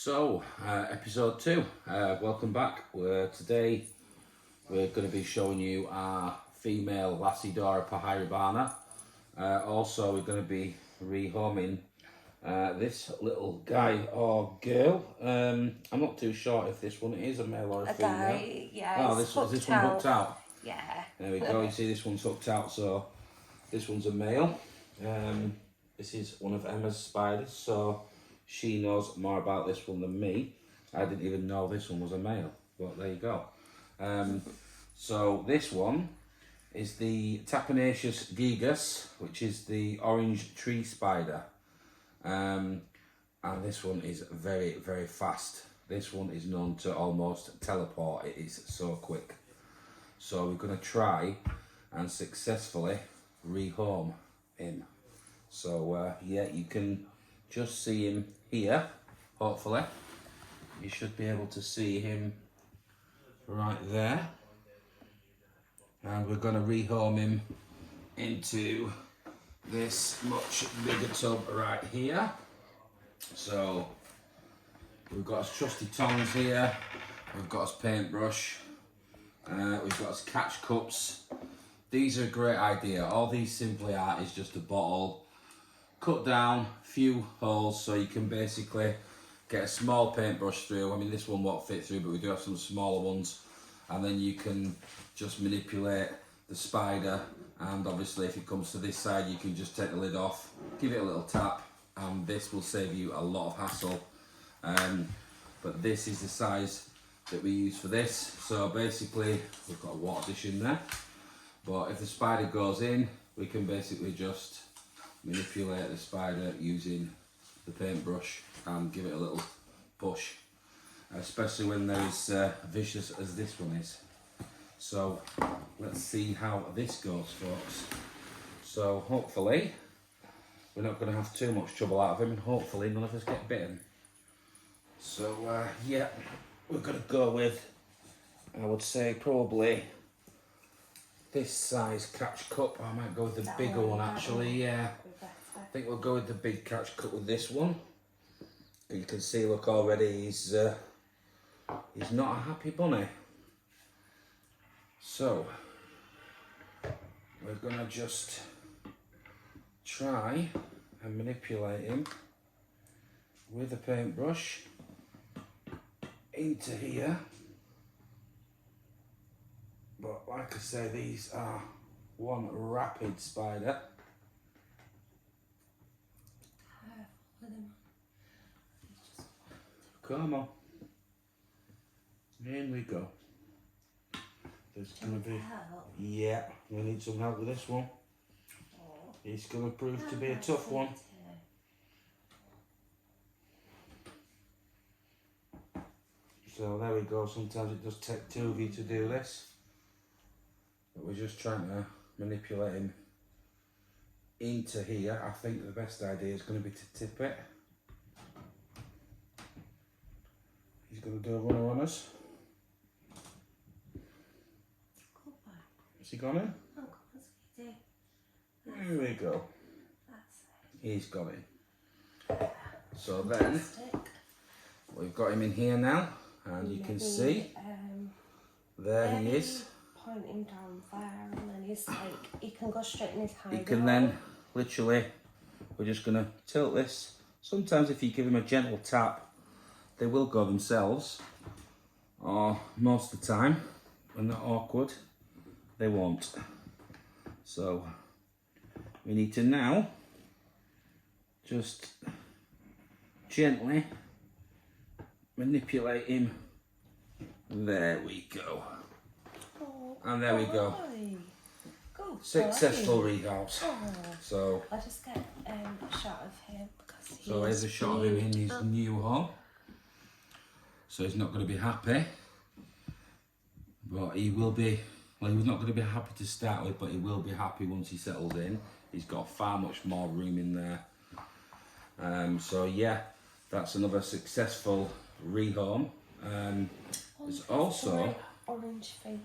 Episode 2. Welcome back. Today we're going to be showing you our female Lassidora Pahairibana. Also, we're going to be rehoming this little guy or girl. I'm not too sure if this one is a male or a female. Guy, yeah. Oh, is this one hooked out? Yeah. There we go. You see, this one's hooked out, so this one's a male. This is one of Emma's spiders, so she knows more about this one than me. I didn't even know this one was a male, but there you go. So this one is the Tapenaceous gigas, which is the orange tree spider. And this one is very, very fast. This one is known to almost teleport. It is so quick. So we're going to try and successfully rehome him. So yeah, you can just see him here, hopefully. You should be able to see him right there. And we're going to rehome him into this much bigger tub right here. So we've got his trusty tongs here, we've got his paintbrush, we've got his catch cups. These are a great idea. All these simply are is just a bottle, cut down a few holes so you can basically get a small paintbrush through. I mean, this one won't fit through, but we do have some smaller ones, and then you can just manipulate the spider. And obviously if it comes to this side, you can just take the lid off, give it a little tap, and this will save you a lot of hassle. But this is the size that we use for this. So basically we've got a water dish in there, but if the spider goes in, we can basically just manipulate the spider using the paintbrush and give it a little push, especially when they're as vicious as this one is. So let's see how this goes, folks. So hopefully we're not going to have too much trouble out of him, and hopefully none of us get bitten. So yeah, we're going to go with, I would say, probably this size catch cup. I might go with the bigger one actually, yeah. I think we'll go with the big catch cup with this one. You can see, look, already he's not a happy bunny. So we're gonna just try and manipulate him with a paintbrush into here. But like I say, these are one rapid spider. Come on. In we go. There's gonna be help? Yeah, we need some help with this one. It's gonna prove to be a tough one. So there we go. Sometimes it does take two of you to do this. But we're just trying to manipulate him into here. I think the best idea is going to be to tip it. He's going to do a runner on us. Has he gone in? Oh, come on, sweetie. Here we go. That's He's got in. So then, we've got him in here now, and you can see, there he is. Point him down there, and then he's like, he can go straight in his hideout. He can then, literally, we're just going to tilt this. Sometimes if you give him a gentle tap, they will go themselves, or most of the time, when they're awkward, they won't. So we need to now just gently manipulate him. There we go. Oh, and there we go. Good Successful boy. rehouse. Oh. So I'll just get a shot of him because so here's a shot of him in his new home. So he's not going to be happy, but he will be. Well, he's not going to be happy to start with, but he will be happy once he settles in. He's got far much more room in there. So yeah, that's another successful rehome. There's also orange feet.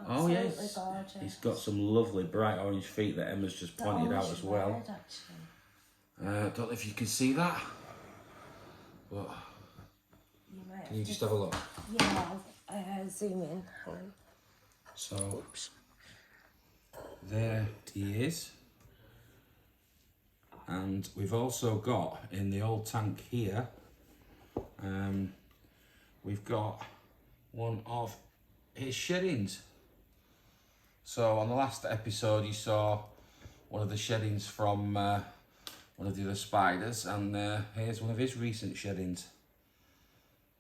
Oh yes, gorgeous. He's got some lovely bright orange feet that Emma's just pointed out as well. Red, Don't know if you can see that, but You might Can you just have a look? Yeah, I'll zoom in. Hang on. So, there he is. And we've also got in the old tank here, we've got one of his sheddings. So on the last episode you saw one of the sheddings from one of the other spiders, and here's one of his recent sheddings.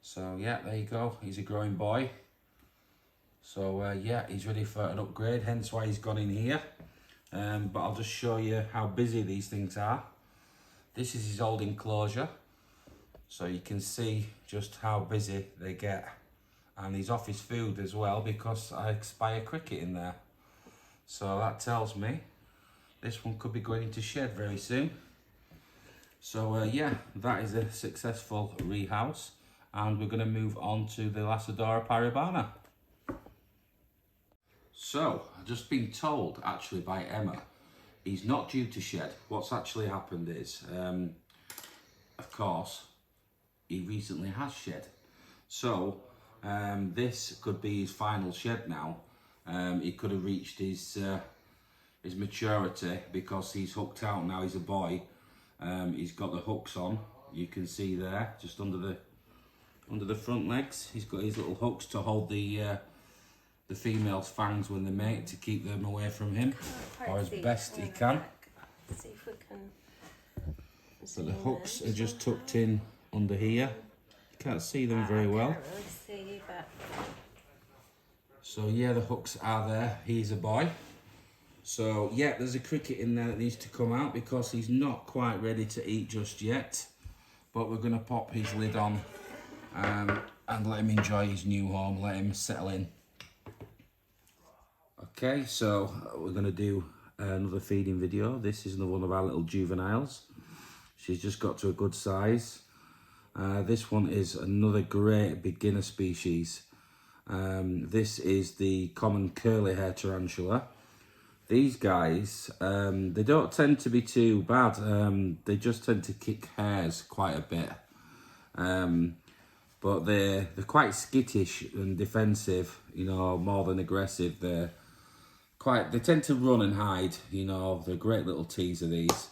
So yeah, there you go, he's a growing boy. So yeah, he's ready for an upgrade, hence why he's gone in here. But I'll just show you how busy these things are. This is his old enclosure, so you can see just how busy they get. And he's off his food as well because I spy a cricket in there. So that tells me this one could be going into shed very soon. So yeah, that is a successful rehouse, and we're going to move on to the Lasadora paribana. So, I've just been told actually by Emma, he's not due to shed. What's actually happened is, of course, he recently has shed. So, this could be his final shed now. He could have reached his maturity because he's hooked out now. He's a boy. He's got the hooks on. You can see there, just under the front legs. He's got his little hooks to hold the female's fangs when they mate, to keep them away from him, or as best he can. See if we can. So the hooks are just tucked in under here. You can't see them very well. I can't really see, but so yeah, the hooks are there. He's a boy. So yeah, there's a cricket in there that needs to come out because he's not quite ready to eat just yet. But we're going to pop his lid on and let him enjoy his new home, let him settle in. Okay, so we're going to do another feeding video. This is another one of our little juveniles. She's just got to a good size. This one is another great beginner species. This is the common curly hair tarantula. These guys, they don't tend to be too bad. They just tend to kick hairs quite a bit. But they're quite skittish and defensive, you know, more than aggressive. They tend to run and hide, you know. They're great little teaser, these,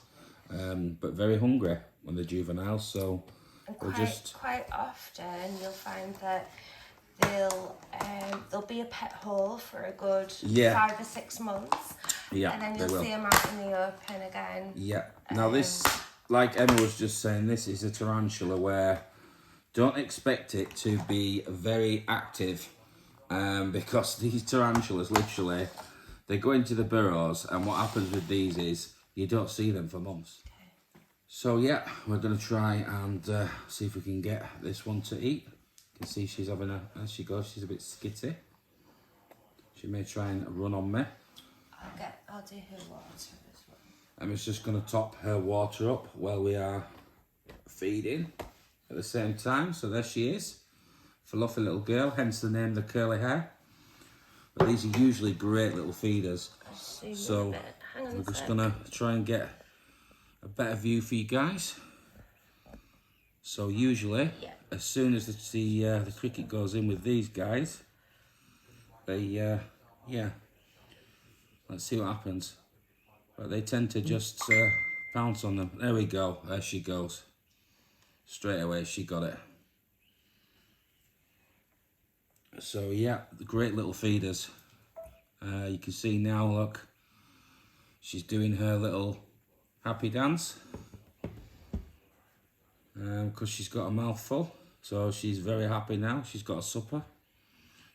but very hungry when they're juveniles. So we'll quite often you'll find that there'll be a pet hole for a good 5 or 6 months, and then you'll see them out in the open again. Yeah. Now this, like Emma was just saying, this is a tarantula where don't expect it to be very active, because these tarantulas literally, they go into the burrows, and what happens with these is you don't see them for months. Okay. So yeah, we're going to try and see if we can get this one to eat. You can see she's having as she goes, she's a bit skitty. She may try and run on me. I'll do her water as well. Emma's just going to top her water up while we are feeding at the same time. So there she is, fluffy little girl, hence the name, the curly hair. But these are usually great little feeders. So we're just going to try and get a better view for you guys. So usually, as soon as the cricket goes in with these guys, they, let's see what happens. But they tend to just pounce on them. There we go, there she goes. Straight away, she got it. So yeah, great little feeders. You can see now, look, she's doing her little happy dance. Because she's got a mouthful, so she's very happy now. She's got a supper.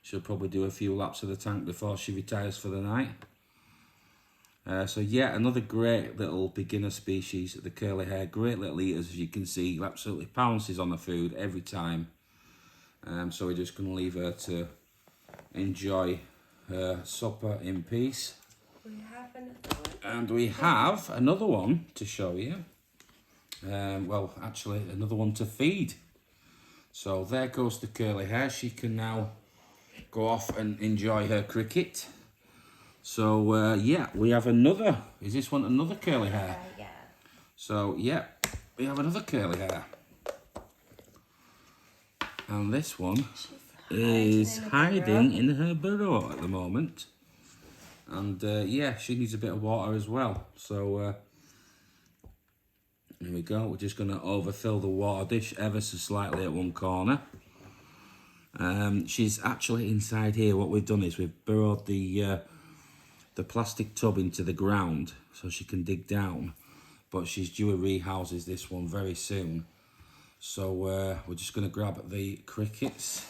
She'll probably do a few laps of the tank before she retires for the night. So yeah, another great little beginner species, the curly hair. Great little eaters, as you can see, absolutely pounces on the food every time. So we're just going to leave her to enjoy her supper in peace. We have another one. And we have another one to show you. Well, actually, another one to feed. So there goes the curly hair. She can now go off and enjoy her cricket. So yeah, we have another. Is this one another curly hair? Yeah. So yeah, we have another curly hair. And this one is hiding in her burrow at the moment. And yeah, she needs a bit of water as well. So here we go. We're just going to overfill the water dish ever so slightly at one corner. She's actually inside here. What we've done is we've burrowed the plastic tub into the ground so she can dig down. But she's due a rehouses this one very soon. So we're just going to grab the crickets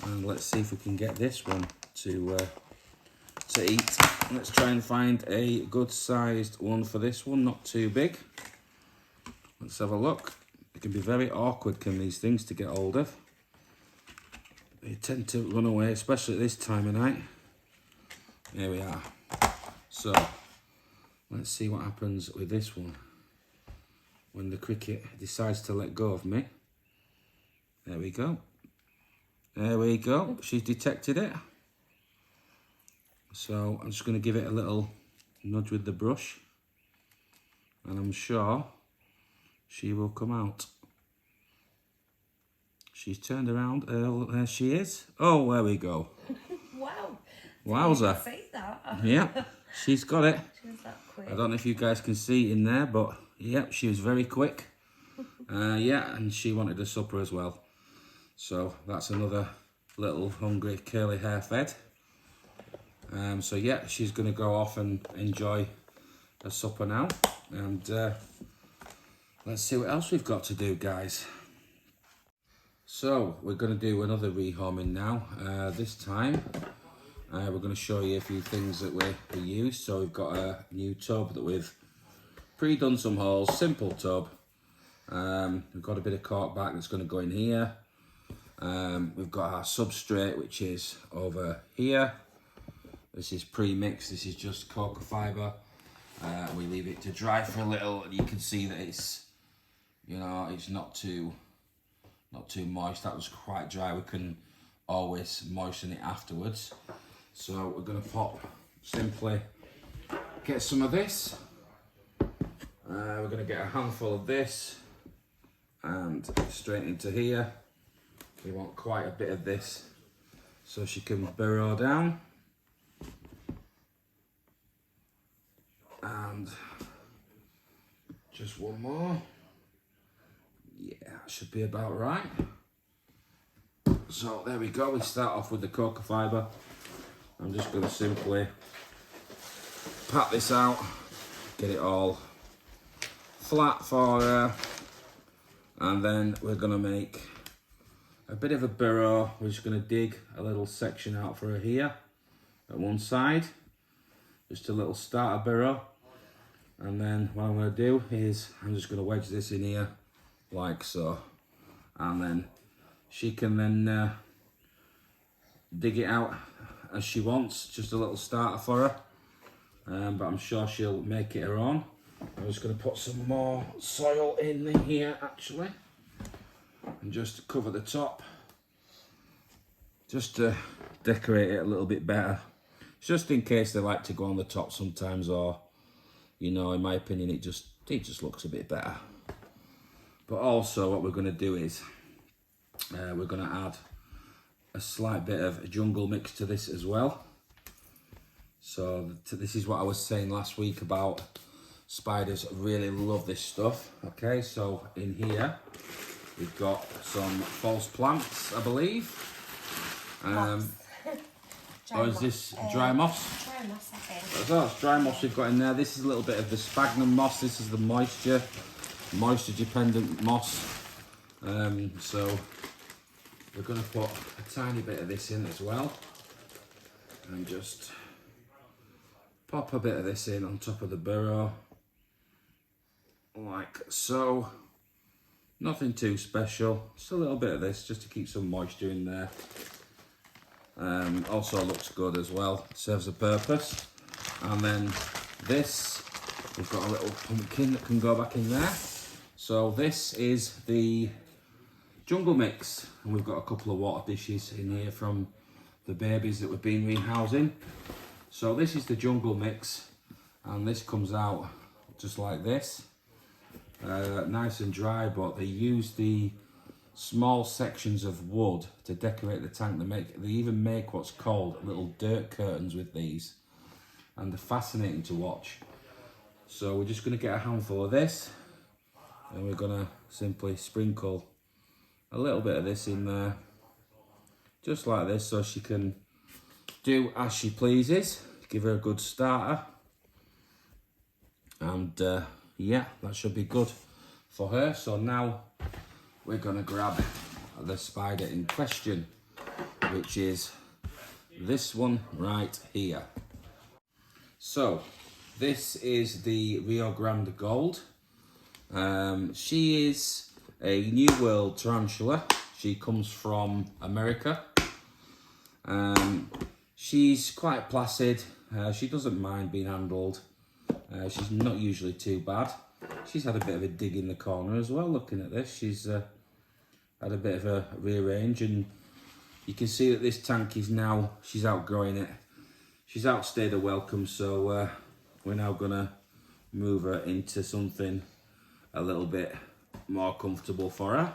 and let's see if we can get this one to eat. Let's try and find a good sized one for this one, not too big. Let's have a look. It can be very awkward, can these things, to get hold of. They tend to run away, especially at this time of night. Here we are. So let's see what happens with this one when the cricket decides to let go of me. There we go. There we go. She's detected it. So I'm just going to give it a little nudge with the brush. And I'm sure she will come out. She's turned around. There she is. Oh, there we go. Wow. Wowza. See that? Yeah, she's got it. She was that quick. I don't know if you guys can see in there, but yeah, she was very quick. Yeah, and she wanted a supper as well. So that's another little hungry curly hair fed. So yeah, she's going to go off and enjoy her supper now. And let's see what else we've got to do, guys. So we're going to do another rehoming now. This time we're going to show you a few things that we use. So we've got a new tub that we've pre-done some holes, simple tub. We've got a bit of cork back that's going to go in here. We've got our substrate, which is over here. This is pre-mixed. This is just cocoa fibre. We leave it to dry for a little, and you can see that it's, you know, it's not too moist. That was quite dry. We can always moisten it afterwards. So we're going to simply get some of this. We're going to get a handful of this and straight into here. We want quite a bit of this so she can burrow down. And just one more. Yeah, should be about right. So there we go. We start off with the cocoa fibre. I'm just going to simply pat this out, get it all flat for her, and then we're going to make a bit of a burrow. We're just going to dig a little section out for her here at one side, just a little starter burrow. And then what I'm going to do is I'm just going to wedge this in here like so, and then she can then dig it out as she wants, just a little starter for her, but I'm sure she'll make it her own. I'm just going to put some more soil in here actually, and just cover the top, just to decorate it a little bit better, just in case they like to go on the top sometimes, or, you know, in my opinion, it just looks a bit better. But also what we're going to do is we're going to add a slight bit of jungle mix to this as well. So this is what I was saying last week about spiders really love this stuff. Okay, so in here we've got some false plants, I believe. Or is this dry moss? Dry moss, I think. So it's dry moss we've got in there. This is a little bit of the sphagnum moss. This is the moisture dependent moss. So we're going to put a tiny bit of this in as well, and just pop a bit of this in on top of the burrow like so. Nothing too special, just a little bit of this just to keep some moisture in there. Also looks good as well, serves a purpose. And then this, we've got a little pumpkin that can go back in there. So this is the jungle mix, and we've got a couple of water dishes in here from the babies that we've been rehousing. So this is the jungle mix, and this comes out just like this, nice and dry, but they use the small sections of wood to decorate the tank. They even make what's called little dirt curtains with these, and they're fascinating to watch. So we're just going to get a handful of this, and we're going to simply sprinkle a little bit of this in there, just like this, so she can do as she pleases. Give her a good starter, and yeah, that should be good for her. So now we're going to grab the spider in question, which is this one right here. So this is the Rio Grande Gold. She is a New World tarantula. She comes from America. She's quite placid. She doesn't mind being handled. She's not usually too bad. She's had a bit of a dig in the corner as well, looking at this. She's had a bit of a rearrange, and you can see that this tank is now, she's outgrowing it. She's outstayed her welcome, so we're now gonna move her into something a little bit more comfortable for her.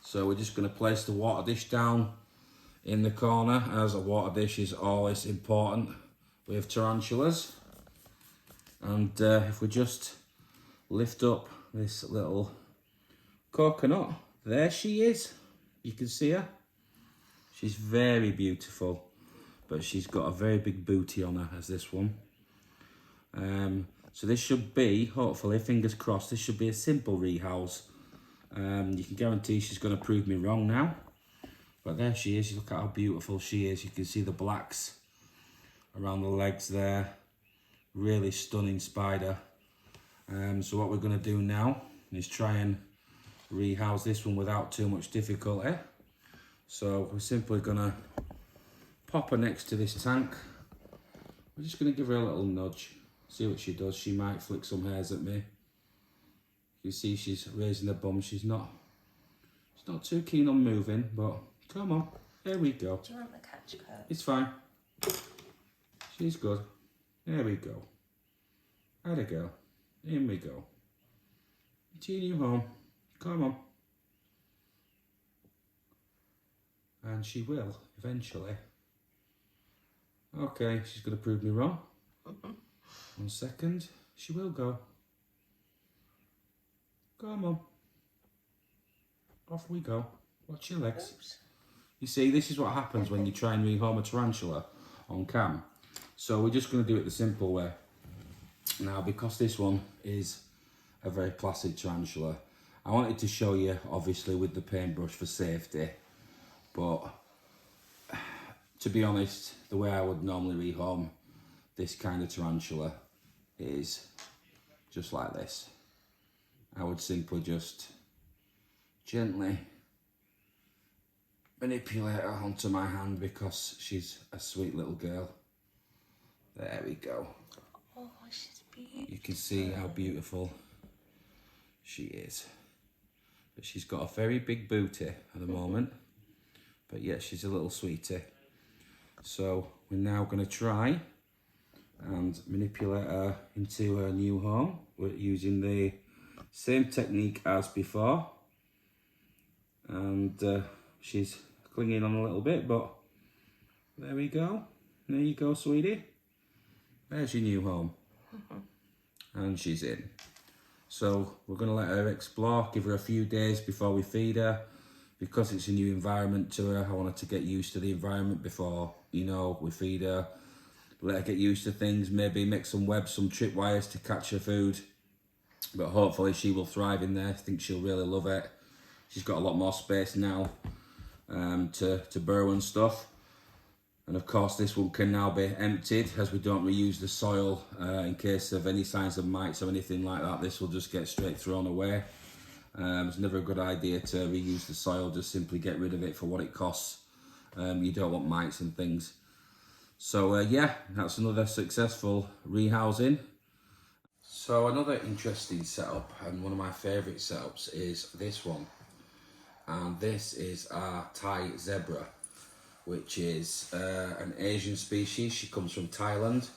So we're just gonna place the water dish down in the corner, as a water dish is always important with tarantulas. And if we just lift up this little coconut, there she is. You can see her. She's very beautiful, but she's got a very big booty on her, as this one. So this should be, hopefully, fingers crossed, this should be a simple rehouse. You can guarantee she's going to prove me wrong now. But there she is. Look at how beautiful she is. You can see the blacks around the legs there. Really stunning spider. So what we're going to do now is try and rehouse this one without too much difficulty. So we're simply going to pop her next to this tank. We're just going to give her a little nudge. See what she does. She might flick some hairs at me. You see she's raising her bum. She's not too keen on moving, but come on. There we go. Do you want the catch coat? It's fine. She's good. There we go. Atta girl. In we go. To your new home. Come on. And she will, eventually. Okay, she's going to prove me wrong. 1 second. She will go. Come on. Off we go. Watch your legs. Oops. You see, this is what happens when you try and rehome a tarantula on cam. So we're just going to do it the simple way. Now, because this one is a very placid tarantula, I wanted to show you, obviously, with the paintbrush for safety. But, to be honest, the way I would normally rehome this kind of tarantula is just like this. I would simply just gently manipulate her onto my hand because she's a sweet little girl. There we go. Oh, she's beautiful. You can see how beautiful she is. But she's got a very big booty at the moment. But yet she's a little sweetie. So we're now going to try and manipulate her into her new home. We're using the same technique as before. And she's clinging on a little bit, but there we go. There you go, sweetie. There's your new home. And she's in. So we're going to let her explore, give her a few days before we feed her. Because it's a new environment to her, I want her to get used to the environment before, you know, we feed her. Let her get used to things, maybe make some webs, some tripwires to catch her food. But hopefully she will thrive in there. I think she'll really love it. She's got a lot more space now to burrow and stuff. And of course this one can now be emptied as we don't reuse the soil in case of any signs of mites or anything like that. This will just get straight thrown away. It's never a good idea to reuse the soil, just simply get rid of it for what it costs. You don't want mites and things. So yeah, that's another successful rehousing. So another interesting setup, and one of my favourite setups, is this one. And this is our Thai zebra, which is an Asian species. She comes from Thailand.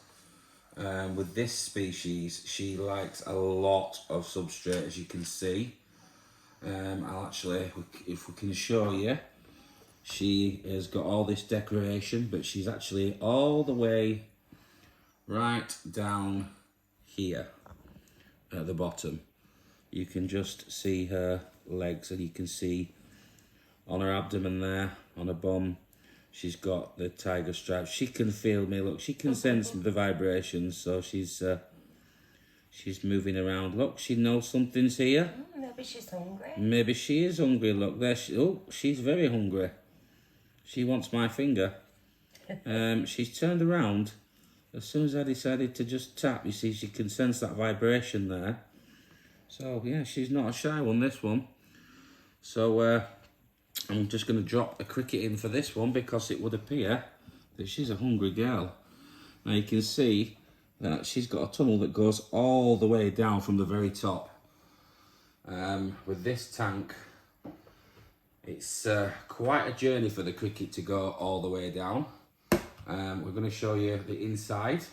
With this species, she likes a lot of substrate, as you can see. I'll actually, if we can show you, she has got all this decoration, but she's actually all the way right down here at the bottom. You can just see her legs, and you can see on her abdomen there, on her bum, she's got the tiger stripes. She can feel me, look, she can sense the vibrations, so she's moving around. Look, she knows something's here. Maybe she's hungry. Maybe she is hungry, look there. She's very hungry. She wants my finger. She's turned around. As soon as I decided to just tap, you see, she can sense that vibration there. So, yeah, she's not a shy one, this one. So, I'm just going to drop a cricket in for this one because it would appear that she's a hungry girl. Now, you can see that she's got a tunnel that goes all the way down from the very top. With this tank, it's quite a journey for the cricket to go all the way down. We're going to show you the inside.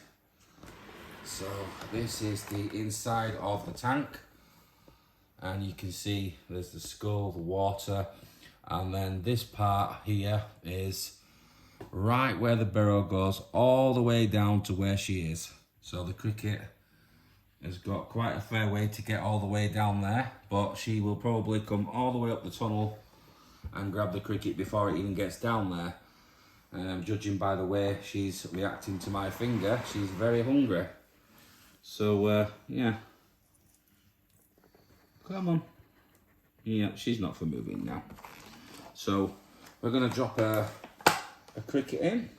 So this is the inside of the tank, and you can see there's the skull, the water, and then this part here is right where the burrow goes all the way down to where she is. So the cricket has got quite a fair way to get all the way down there, but she will probably come all the way up the tunnel and grab the cricket before it even gets down there. Judging by the way she's reacting to my finger, she's very hungry. So, yeah. Come on. Yeah, she's not for moving now. So, we're going to drop a cricket in.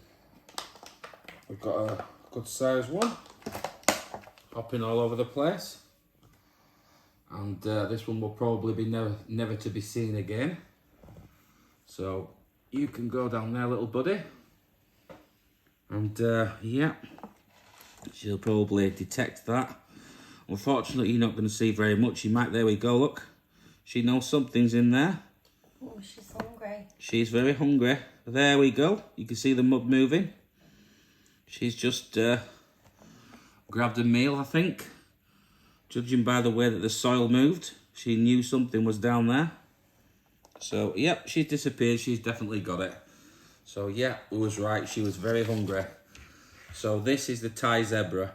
We've got a good size one. Hopping all over the place. And this one will probably be never to be seen again. So, you can go down there, little buddy. And, yeah. She'll probably detect that. Unfortunately, you're not going to see very much. You might, there we go, look. She knows something's in there. Oh, she's hungry. She's very hungry. There we go. You can see the mud moving. She's just grabbed a meal, I think. Judging by the way that the soil moved, she knew something was down there. So, yep, she's disappeared. She's definitely got it. So, yeah, we was right. She was very hungry. So, this is the Thai zebra.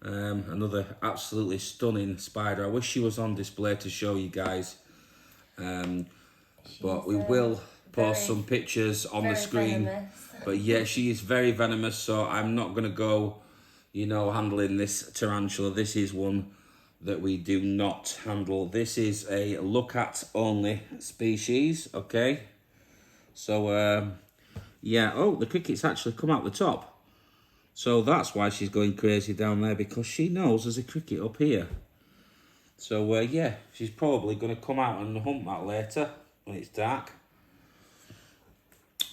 Another absolutely stunning spider. I wish she was on display to show you guys. But we will post some pictures on the screen. Venomous. But, yeah, she is very venomous. So, I'm not going to go, you know, handling this tarantula. This is one that we do not handle. This is a look at only species, okay? So, yeah, oh, the cricket's actually come out the top. So that's why she's going crazy down there, because she knows there's a cricket up here. So, yeah, she's probably going to come out and hunt that later when it's dark.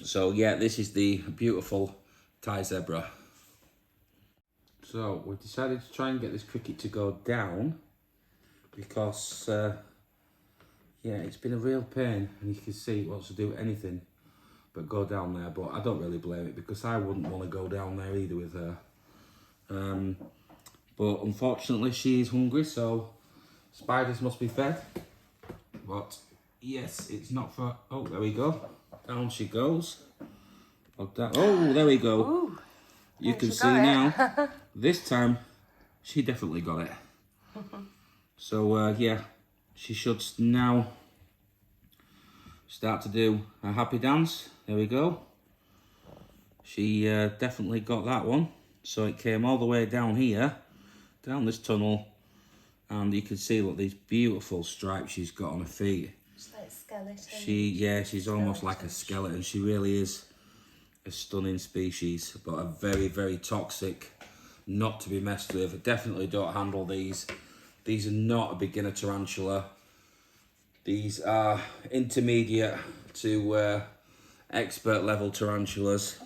So, yeah, this is the beautiful Thai zebra. So, we've decided to try and get this cricket to go down because, yeah, it's been a real pain, and you can see it wants to do anything but go down there, but I don't really blame it because I wouldn't want to go down there either with her. But unfortunately, she's hungry, so spiders must be fed. But, yes, it's not for... Oh, there we go. Down she goes. Oh, there we go. Ooh. You can see now, this time, she definitely got it. So, yeah, she should now start to do a happy dance. There we go. She definitely got that one. So it came all the way down here, down this tunnel, and you can see, look, these beautiful stripes she's got on her feet. She's like a skeleton. She's almost like a skeleton. She really is a stunning species, but a very, very toxic, not to be messed with. Definitely don't handle these. These are not a beginner tarantula. These are intermediate to expert level tarantulas.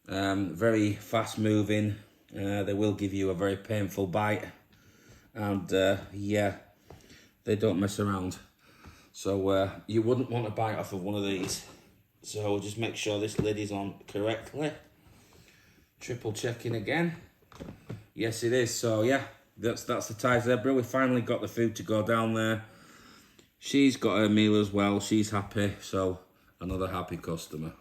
Very fast moving. They will give you a very painful bite, and yeah, they don't mess around. So you wouldn't want to bite off of one of these. So just make sure this lid is on correctly. Triple checking again. Yes, it is. So yeah, that's the Thai zebra. We finally got the food to go down there. she's got her meal as well. She's happy, so another happy customer.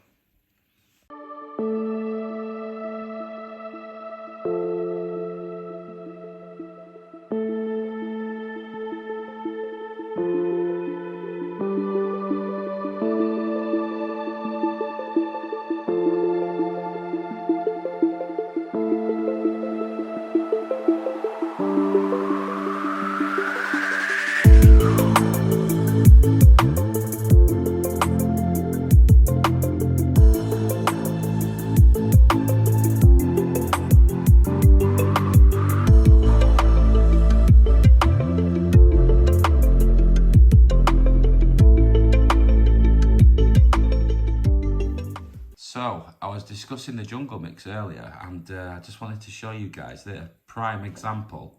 So, I was discussing the jungle mix earlier, and I just wanted to show you guys the prime example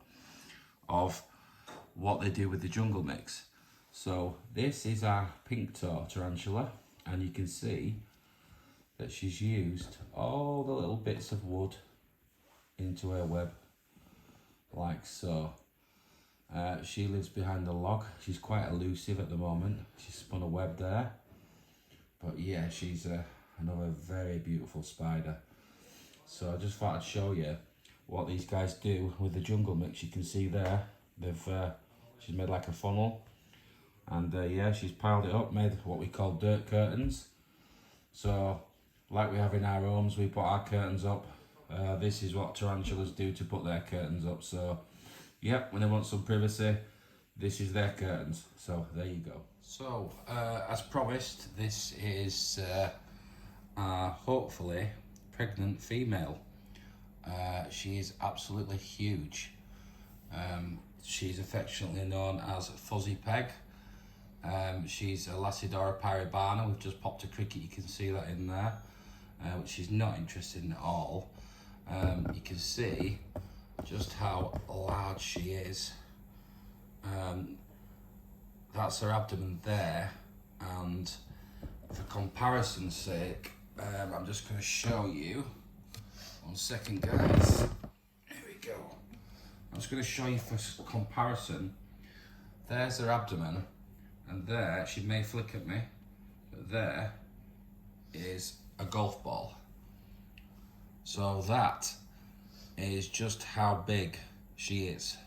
of what they do with the jungle mix. So, this is our pink toe tarantula, and you can see that she's used all the little bits of wood into her web, like so. She lives behind a log. She's quite elusive at the moment. She's spun a web there. But yeah, she's another very beautiful spider. So I just thought I'd show you what these guys do with the jungle mix. You can see there, she's made like a funnel. And yeah, she's piled it up, made what we call dirt curtains. So, like we have in our homes, we put our curtains up. This is what tarantulas do to put their curtains up. So, yep, when they want some privacy, this is their curtains. So, there you go. So, as promised, this is hopefully pregnant female. She is absolutely huge. She's affectionately known as Fuzzy Peg. She's a Lacidora pyribana. We've just popped a cricket, you can see that in there, which she's not interested in at all. You can see just how large she is. That's her abdomen there, and for comparison's sake, I'm just going to show you. 1 second, guys. Here we go. I'm just going to show you for comparison. There's her abdomen, and there, she may flick at me, but there is a golf ball. So that is just how big she is.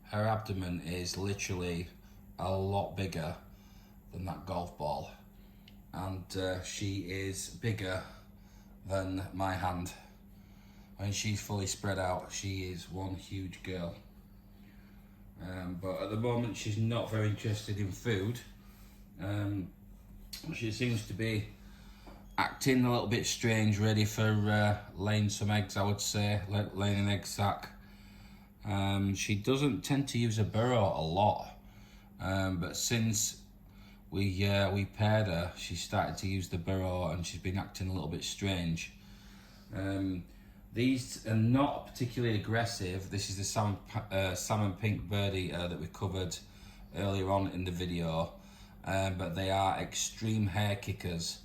Her abdomen is literally a lot bigger than that golf ball. And she is bigger than my hand. When she's fully spread out, she is one huge girl. But at the moment, she's not very interested in food. She seems to be acting a little bit strange, ready for laying some eggs, I would say, laying an egg sack. She doesn't tend to use a burrow a lot, but since we paired her, she started to use the burrow, and she's been acting a little bit strange. These are not particularly aggressive. This is the salmon pink birdie that we covered earlier on in the video, but they are extreme hair kickers.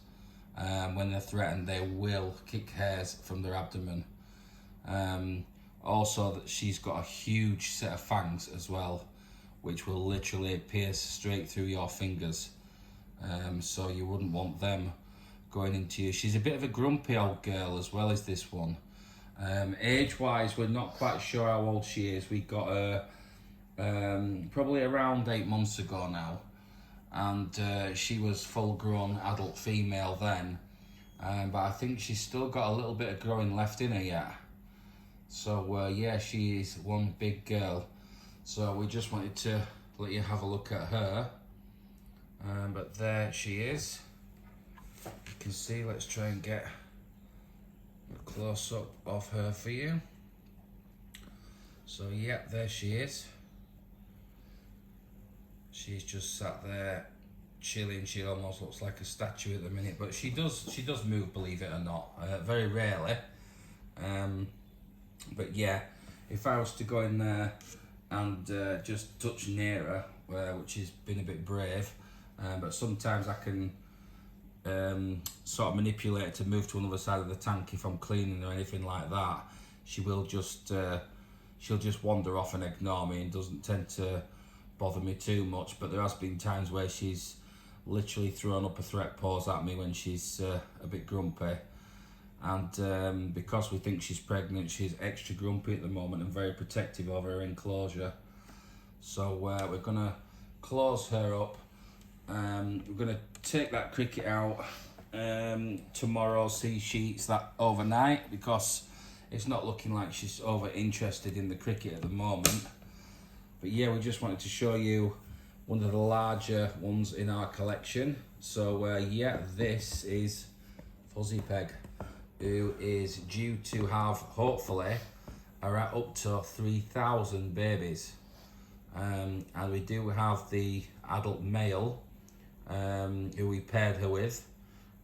When they're threatened, they will kick hairs from their abdomen. Also, that she's got a huge set of fangs as well, which will literally pierce straight through your fingers. So you wouldn't want them going into you. She's a bit of a grumpy old girl as well as this one. Age-wise, we're not quite sure how old she is. We got her probably around 8 months ago now, and she was full-grown adult female then. But I think she's still got a little bit of growing left in her yet. So yeah, she is one big girl. So we just wanted to let you have a look at her. But there she is. You can see, let's try and get a close-up of her for you. So yeah, there she is. She's just sat there chilling. She almost looks like a statue at the minute, but she does move, believe it or not, very rarely. But yeah, if I was to go in there and just touch near her, which has been a bit brave, but sometimes I can sort of manipulate her to move to another side of the tank if I'm cleaning or anything like that. She will just she'll just wander off and ignore me, and doesn't tend to bother me too much, but there has been times where she's literally thrown up a threat paws at me when she's a bit grumpy. And because we think she's pregnant, she's extra grumpy at the moment and very protective of her enclosure. So we're gonna close her up. We're gonna take that cricket out tomorrow, see she eats that overnight, because it's not looking like she's over interested in the cricket at the moment. But yeah, we just wanted to show you one of the larger ones in our collection. So yeah, this is Fuzzy Peg, who is due to have, hopefully, up to 3,000 babies. And we do have the adult male who we paired her with,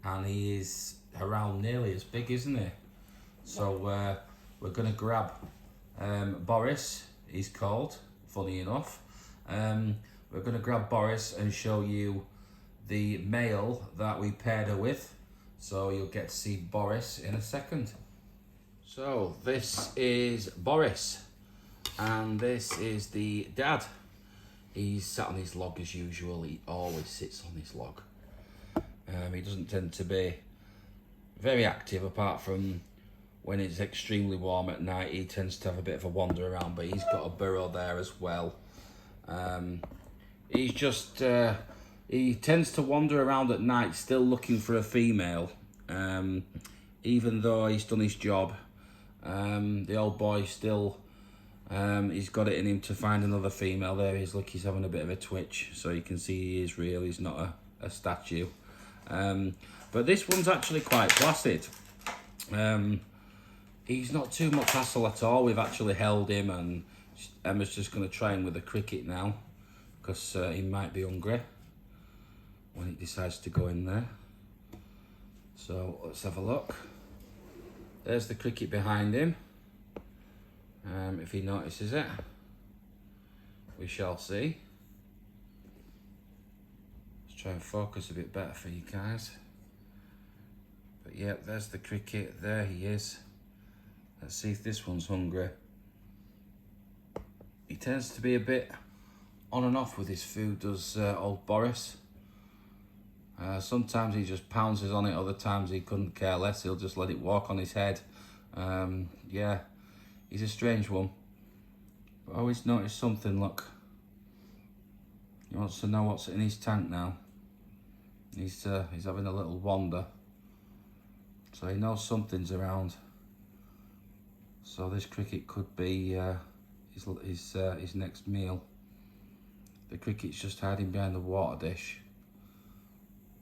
and he is around nearly as big, isn't he? So we're going to grab Boris, he's called, funny enough. We're going to grab Boris and show you the male that we paired her with. So you'll get to see Boris in a second. So this is Boris, and this is the dad. He's sat on his log as usual. He always sits on his log. He doesn't tend to be very active, apart from when it's extremely warm at night. He tends to have a bit of a wander around, but he's got a burrow there as well. He's just, he tends to wander around at night still looking for a female. Even though he's done his job, the old boy still, he's got it in him to find another female. There he is, look, he's having a bit of a twitch, so you can see he is real, he's not a statue. But this one's actually quite placid. He's not too much hassle at all. We've actually held him, and Emma's just going to try him with the cricket now, because he might be hungry when he decides to go in there. So let's have a look. There's the cricket behind him. If he notices it, we shall see. Let's try and focus a bit better for you guys. But yeah, there's the cricket. There he is. Let's see if this one's hungry. He tends to be a bit on and off with his food, does old Boris. Sometimes he just pounces on it, other times he couldn't care less. He'll just let it walk on his head. Yeah, he's a strange one. But I always notice something, look. He wants to know what's in his tank now. He's having a little wander. So he knows something's around. So this cricket could be his next meal. The cricket's just hiding behind the water dish.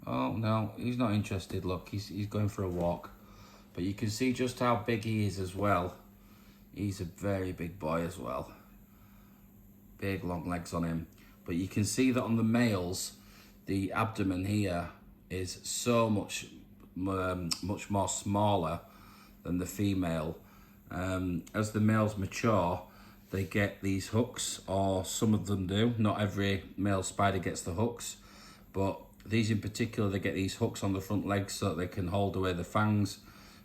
Oh no, he's not interested, look, he's going for a walk. But you can see just how big he is as well. He's a very big boy as well. Big long legs on him. But you can see that on the males, the abdomen here is so much more smaller than the female. As the males mature, they get these hooks, or some of them do. Not every male spider gets the hooks, but these in particular, they get these hooks on the front legs so that they can hold away the fangs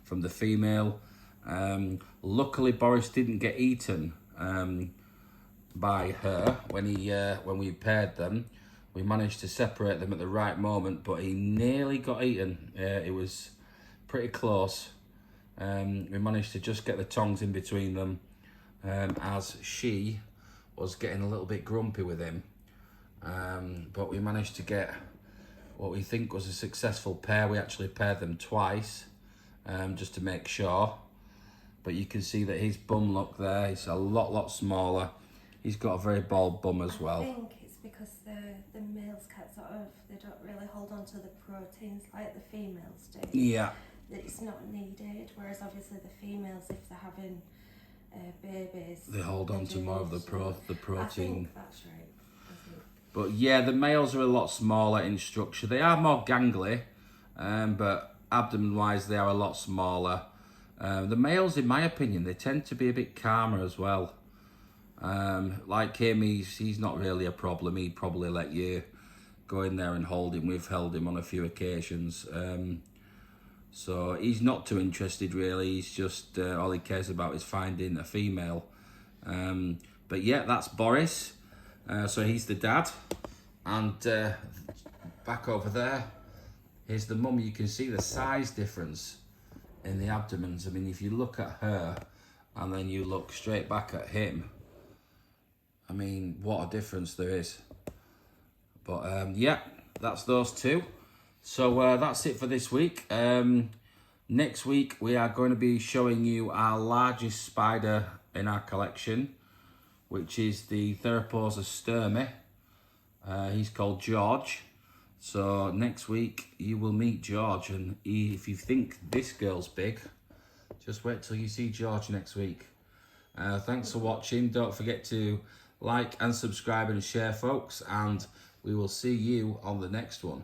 from the female. Luckily, Boris didn't get eaten by her when we paired them. We managed to separate them at the right moment, but he nearly got eaten. It was pretty close. We managed to just get the tongs in between them, as she was getting a little bit grumpy with him. But we managed to get what we think was a successful pair. We actually paired them twice, just to make sure. But you can see that his bum, look there, he's a lot smaller. He's got a very bald bum as well. I think it's because the males can't they don't really hold on to the proteins like the females do. Yeah. That it's not needed, whereas obviously the females, if they're having babies, they hold on to more of the protein. I think that's right. But yeah, the males are a lot smaller in structure. They are more gangly, but abdomen-wise, they are a lot smaller. The males, in my opinion, they tend to be a bit calmer as well. Like him, he's not really a problem. He'd probably let you go in there and hold him. We've held him on a few occasions. So he's not too interested, really. He's just, all he cares about is finding a female. But yeah, that's Boris. So he's the dad. And back over there, here's the mum. You can see the size difference in the abdomens. I mean, if you look at her and then you look straight back at him, I mean, what a difference there is. But yeah, that's those two. So that's it for this week. Next week, we are going to be showing you our largest spider in our collection, which is the Theroposa sturmi. He's called George. So next week you will meet George, and if you think this girl's big, just wait till you see George next week. Thanks for watching. Don't forget to like and subscribe and share, folks, and we will see you on the next one.